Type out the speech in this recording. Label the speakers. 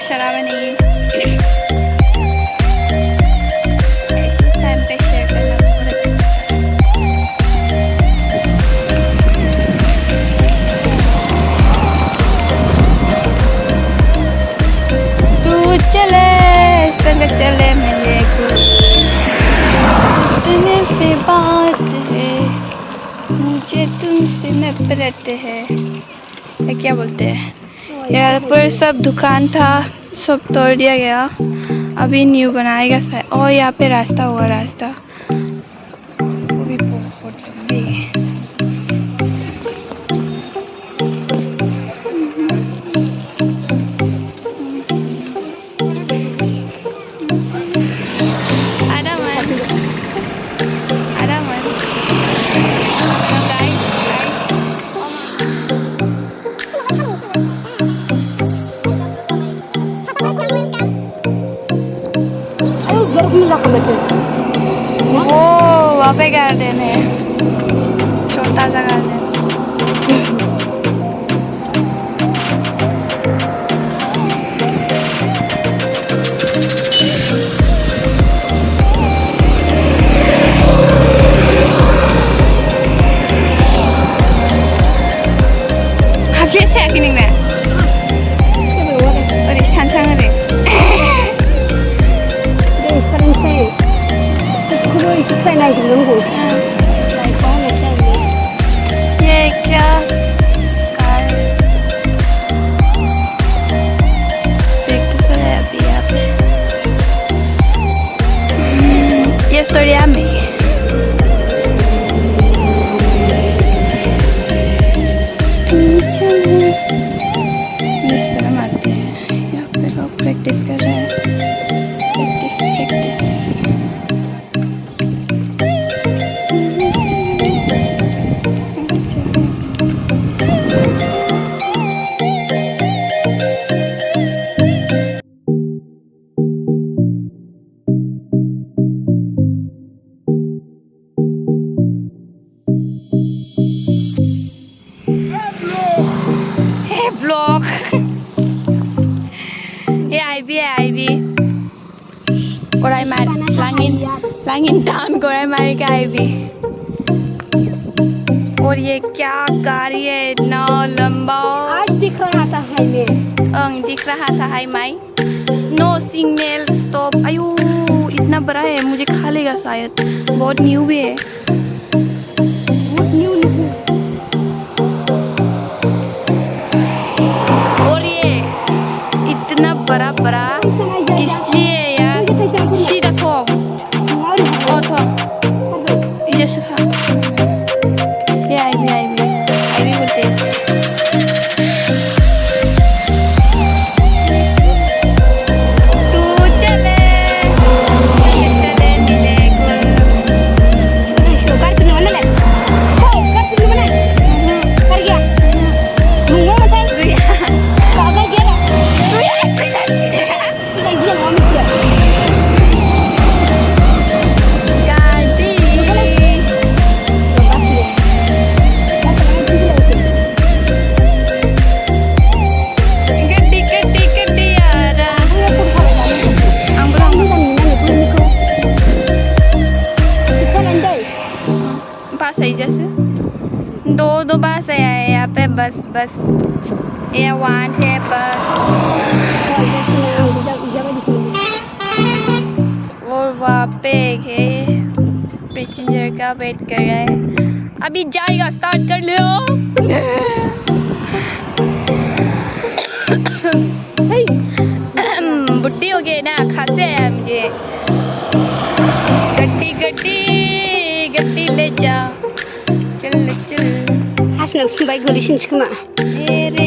Speaker 1: शराब नहीं टाइम पे शेयर करना तू चले संग चले मेरे को इतने से बात है मुझे तुमसे नफरत है क्या बोलते हैं। यहाँ पर सब दुकान था सब तोड़ दिया गया अभी न्यू बनाएगा शायद। और यहाँ पे रास्ता हुआ रास्ता वो भी बहुत लंबी है। वो वहाँ पे गार्डन है छोटा सा garden. habis ya gini nggak? Udah cancang deh. ये क्या कार ब्यूटीफुल है अभी यहाँ पे। ये स्टोरिया में इस तरह आते हैं यहाँ पे लोग प्रैक्टिस कर रहे हैं। ब्लॉग ये आईबी कोराई मार Langhin टाउन कोराई मार का आईबी। और ये क्या गाड़ी है इतना लंबा आज दिख रहा था हाईवे दिख रहा था हाईवे नो सिग्नल स्टॉप। आयु इतना बड़ा है मुझे खा लेगा शायद बहुत न्यू भी है बहुत न्यू बड़ा इसलिए यार सीधा खो ये सुखा ये आईवी बोलते हैं। तू चले मिले दो बस है यहाँ पे बस ये वन है बस और वहाँ पे एक है पैसेंजर का वेट कर रहा है अभी जाएगा स्टार्ट कर लो। बुढ़ी हो गई ना खांसी है मुझे। गड्डी ले जा चल
Speaker 2: हाथ में बाइक गोली सिंच खोमा
Speaker 1: ए रे